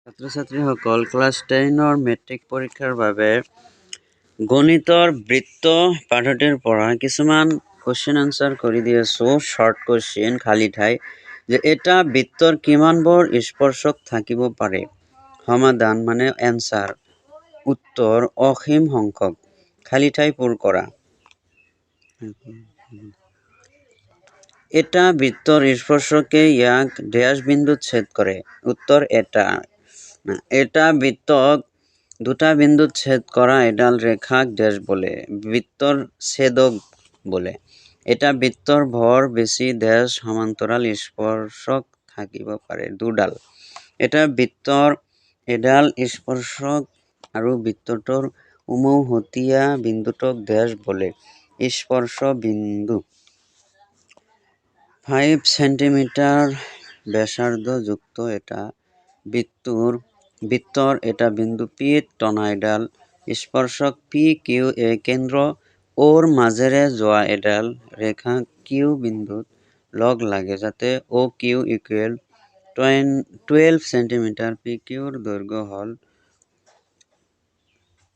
ছাত্ৰ-ছাত্ৰীসকল class 10 matric পৰীক্ষাৰ বাবে গণিতৰ বৃত্ত পদ্ধতিৰ পৰা কিছুমান কোৱেশ্চন আনসাৰ কৰি দি আছো। শৰ্ট কোৱেশ্চন খালি ঠাই যে এটা বৃত্তৰ কিমানবোৰ স্পৰ্শক থাকিব পাৰে। সমাধান মানে এনসাৰ, উত্তৰ অসীম সংখ্যক। খালি ঠাই পূৰ কৰা। এটা বৃত্তৰ স্পৰ্শকে ইয়াক ড্যাশ বিন্দুত ছেদ কৰে। উত্তৰ এটা বৃত্তক দুটা বিন্দুত ছেদ কৰা এডাল ৰেখাক ড্যাশ বলে। বৃত্তৰ ছেদক বলে। এটা বৃত্তৰ ভৰ বেছি ড্যাশ সমান্তৰাল স্পৰ্শক থাকিব পাৰে দুডাল। এটা বৃত্তৰ এডাল স্পৰ্শক আৰু বৃত্তটোৰ উমৈহতীয়া বিন্দুটোক ড্যাশ বলে। স্পৰ্শ বিন্দু 5 সেন্টিমিটাৰ ব্যাসাৰ্ধ যুক্ত এটা বৃত্তৰ এটা বিন্দু পিত টনা এডাল স্পৰ্শক পি কিউ এ কেন্দ্ৰ ওৰ মাজেৰে যোৱা এডাল ৰেখা কিউ বিন্দুত লগ লাগে যাতে অ কিউ ইকুৱেল 12 সেন্টিমিটাৰ। পি কিউৰ দৈৰ্ঘ্য হল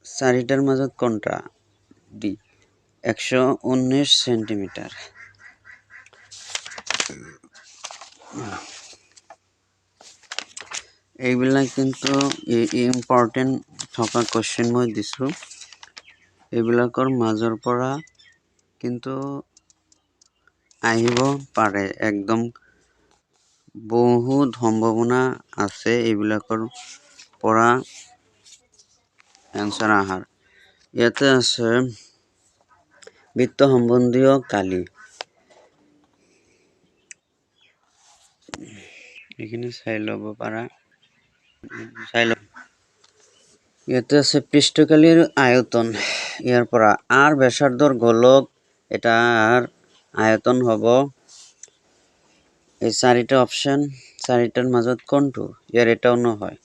4টাৰ মাজত কোনটা? D 119 centimetre. এইবিলাক কিন্তু ইম্পৰ্টেণ্ট থকা কোৱেশ্চন মই দিছো। এইবিলাকৰ মাজৰ পৰা কিন্তু আহিব পাৰে, একদম বহুত সম্ভাৱনা আছে এইবিলাকৰ পৰা এনসাৰ আহাৰ। ইয়াতে আছে বৃত্ত সম্বন্ধীয় কালি। এইখিনি চাই ল'ব পাৰা। ইয়াতে আছে পৃষ্ঠকালিৰ আয়তন। ইয়াৰ পৰা আৰ ব্যাসাৰ্ধৰ গোলক এটাৰ আয়তন হ'ব এই 4টা অপশন, 4টাৰ মাজত কোনটো? ইয়াৰ এটাও নহয়।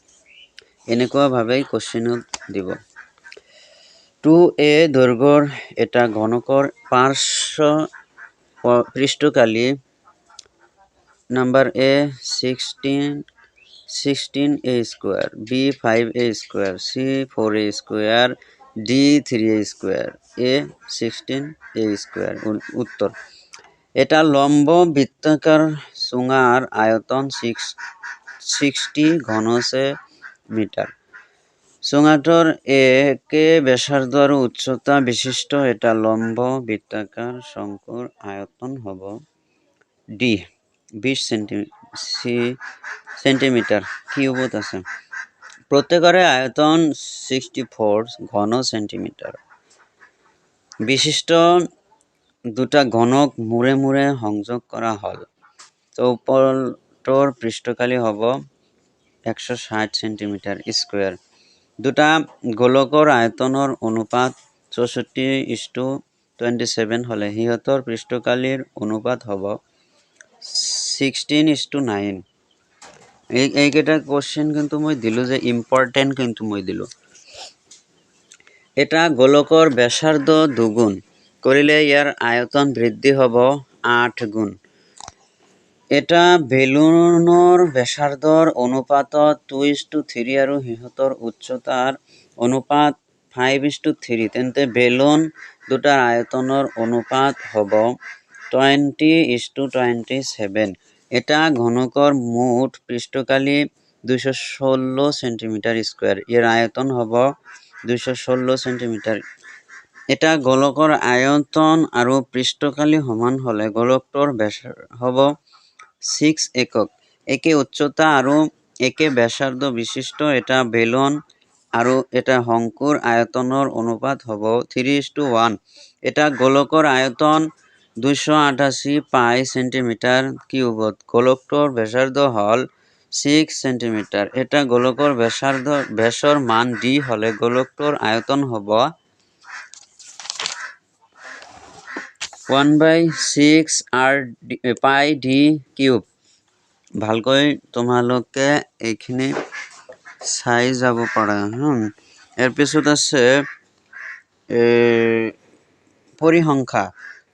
এনেকুৱা ভাবে কোশ্চেনত দিব। 2a দৈৰ্ঘ্যৰ এটা ঘনকৰ পাৰ্শ্ব পৃষ্ঠকালি number A 16a square, B 5a square, C 4a square, D 3a square, A 16a square. উত্তর এটা লম্ব বৃত্তাকার চোঙাৰ আয়তন 60 ঘন মিটাৰ। চোঙাটোৰ একে ব্যাসাৰ্ধ আৰু উচ্চতা বিশিষ্ট এটা লম্ব বৃত্তাকাৰ শংকুৰ আয়তন হ'ব ডি 20 সেন্টিমিটাৰ কিউবত আছে। প্ৰত্যেকৰে আয়তন 64 ঘন সেন্টিমিটাৰ বিশিষ্ট দুটা ঘনক মূৰে মূৰে সংযোগ কৰা হল। ওপৰটোৰ পৃষ্ঠকালি হ'ব 160 সেন্টিমিটাৰ স্কয়াৰ। দুটা গোলকৰ আয়তনৰ অনুপাত 64:27 হলে সিহঁতৰ পৃষ্ঠকালিৰ অনুপাত হ'ব 16:9। এইকেইটা কোশ্চেন কিন্তু মই দিলো যে ইম্পৰ্টেণ্ট কিন্তু মই দিলো। এটা গোলকৰ ব্যাসাৰ্ধ দুগুণ কৰিলে ইয়াৰ আয়তন বৃদ্ধি হ'ব 8 গুণ। এটা বেলুনৰ ব্যাসাৰ্ধৰ অনুপাতত 2:3 আৰু সিহঁতৰ উচ্চতাৰ অনুপাত 5:3 তেন্তে বেলুন দুটাৰ আয়তনৰ অনুপাত হ'ব 20:27। এটা ঘনকৰ মুঠ পৃষ্ঠকালি 216 সেন্টিমিটাৰ স্কয়াৰ। ইয়াৰ আয়তন হ'ব 216 সেন্টিমিটাৰ। এটা গোলকৰ আয়তন আৰু পৃষ্ঠকালি সমান হলে গোলকটোৰ ব্যাস হ'ব 6 একক। একে উচ্চতা আৰু একে ব্যাসাৰ্ধ বিশিষ্ট এটা বেলুন আৰু এটা শংকুৰ আয়তনৰ অনুপাত হ'ব 3:1। এটা গোলকৰ আয়তন 288 পাই সেন্টিমিটাৰ কিউবত। গোলকটোৰ ব্যাসাৰ্ধ হল 6 সেন্টিমিটাৰ। এটা গোলকৰ ব্যাসৰ মান ডি হলে গোলকটোৰ আয়তন হ'ব 1/6 পাই ডি কিউব। ভালকৈ তোমালোকে এইখিনি চাই যাব পাৰা। ইয়াৰ পিছত আছে পৰিসংখ্যা।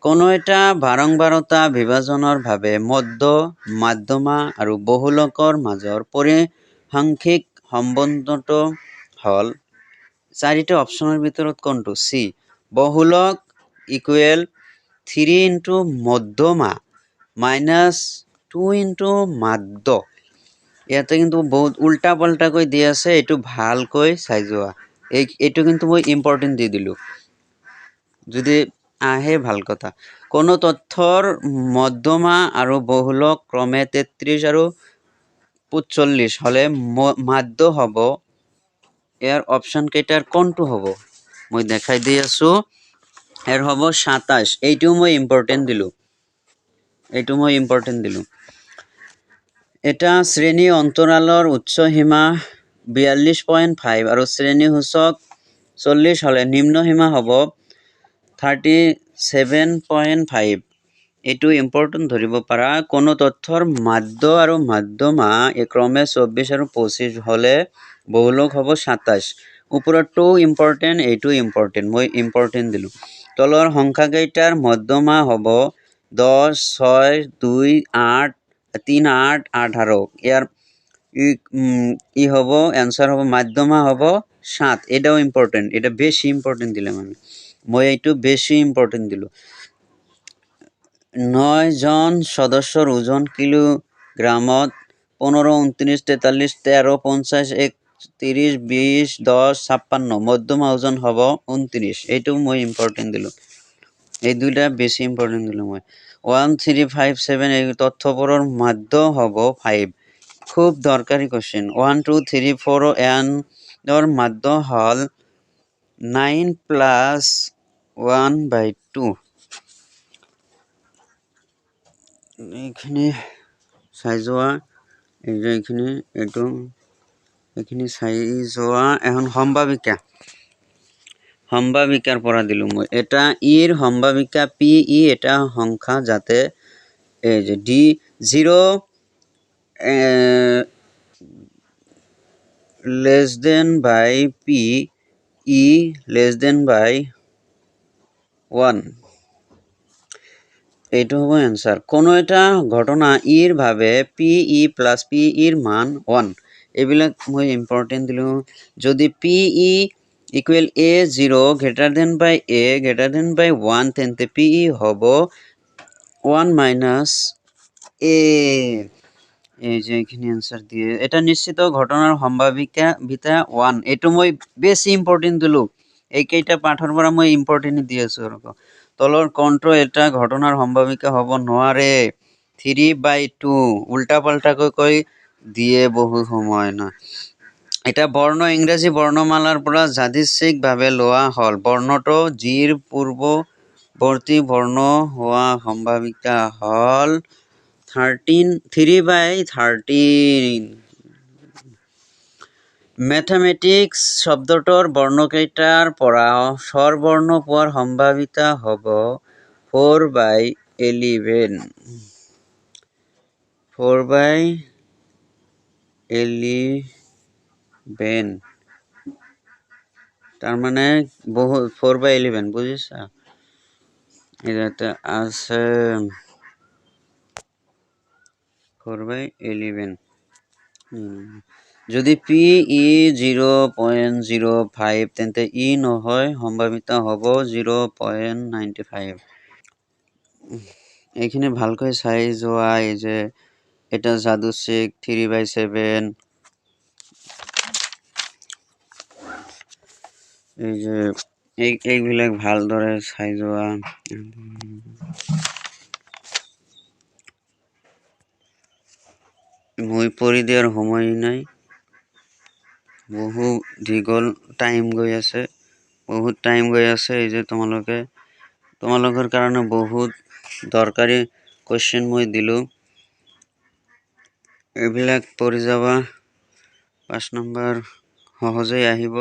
কোনো এটা বাৰংবাৰতা বিভাজনৰ ভাৱে মধ্যমা আৰু বহুলকৰ মাজৰ পৰিসাংখ্যিক সম্বন্ধটো হল চাৰিটা অপচনৰ ভিতৰত কোনটো সি বহুলক ইকুৱেল 3 ইনটু মধ্যমা মাইনাস 2 ইনটু মাধ্য ইয়াতে কিন্তু বহুত উল্টা পাল্টা কৈ দি আছে এটো ভালকৈ চাই যোৱা এইটো কিন্তু মই ইম্পৰ্টেন্ট দি দিলো যদি আহে ভাল কথা কোন তথ্যৰ মধ্যমা আৰু বহুলক ক্ৰমে 33 আৰু 45 হলে মাধ্য হ'ব ইয়াৰ অপশন কেইটাৰ কোনটো হ'ব মই দেখাই দি আছো এৰ হ'ব 27 এইটো মই ইম্পৰ্টেন্ট দিলো এটা শ্ৰেণী অন্তৰালৰ উচ্চ সীমা 42.5 আৰু শ্ৰেণী সূচক 40 হলে নিম্ন সীমা হ'ব 37.5 এইটো ইম্পৰ্টেন্ট ধৰিব পাৰা কোন তথ্যৰ মাধ্য আৰু মধ্যমা ক্ৰমে 24 আৰু 25 হলে বহুলক হ'ব 27 ওপৰটো ইম্পৰ্টেন্ট এইটো ইম্পৰ্টেন্ট মই ইম্পৰ্টেন্ট দিলো তলৰ সংখ্যা কেইটাৰ মধ্যমা হ'ব 10 6 2 8 3 8 18 ইয়াৰ ই হ'ব आंसर হ'ব মধ্যমা হ'ব 7 এটাও ইম্পৰ্টেন্ট এটা বেশি ইম্পৰ্টেন্ট দিলে মানে মই এইটো বেশি ইম্পৰ্টেন্ট দিলো 9 জন সদস্যৰ ওজন কিলোগ্ৰামত 15 29 43 13 50 31 20 10 56 মধ্যমা ওজন হ'ব 29 এইটো মই ইম্পৰ্টেন্ট দিলো এই দুইটা বেশি ইম্পৰ্টেন্ট দিলো মই 1357 এই তথ্যবোৰৰ মাধ্য হ'ব 5 খুব দৰকাৰী কোশ্চেন 1 2 3 4 এৰ মাধ্য হল 9 plus 1/2 এইখিনি চাই যোৱা এই যে এইখিনি এটো এইখিনি চাই যোৱা এখন সম্ভাৱিকাৰ পৰা দিলো মই এটা ইৰ সম্ভাৱিকা পি ই এটা সংখ্যা যাতে এই যে D 0 less than by p e less than by 1 এইটো হ'ব आंसर কোনো এটা ঘটনা ইৰ ভাবে পি ই প্লাস পি ইৰ মান 1 এইবিলাক মই ইম্পৰ্টেন্ট দিলো যদি P E equal a 0 greater than by a greater than by 1 তেন্তে পি ই হ'ব 1 minus a এই যে এখানে आंसर দিয়ে এটা নিশ্চিত ঘটনাৰ সম্ভাৱিকা বিটা 1 এটো মই বেশি ইম্পৰ্টেন্ট দিলো এই কেইটা পাঠৰ পৰা মই ইম্পৰ্টেন্ট দি আছো তলৰ কোনটো এটা ঘটনাৰ সম্ভাৱিকা হ'ব নোৱাৰে 3/2 উল্টা পাল্টা কৈ দিয়ে বহু সময় না এটা বৰ্ণ ইংৰাজী বৰ্ণমালাৰ পৰা যাদৃচ্ছিক ভাৱে লোৱা হল বৰ্ণটো জিৰ পূৰ্বৱৰ্তী বৰ্ণ হোৱা সম্ভাৱিকা হল 3/13 ম্যাথমেটিক্স শব্দটোৰ বৰ্ণকেইটাৰ পৰা স্বৰবৰ্ণ পোৱাৰ সম্ভাৱিতা হ'ব 4/11 তার মানে বহু 4/11 বুঝিছা এটা আছে 4/11 যদি পি ই 0.05 তেন্তে ই নহয় সম্ভাৱিতা হ'ব 0.95 এইখিনি ভালকৈ চাই যোৱা এই যে এটা যাদৃচ্ছিক 3/7 এই যে এইবিলাক ভালদৰে চাই যোৱা মই পঢ়ি দিয়াৰ সময় নাই বহু দীঘল টাইম গৈ আছে এই যে তোমালোকৰ কাৰণে বহুত দৰকাৰী কোশ্চেন মই দিলো এইবিলাক পঢ়ি যাবা 5 নম্বৰ সহজে আহিব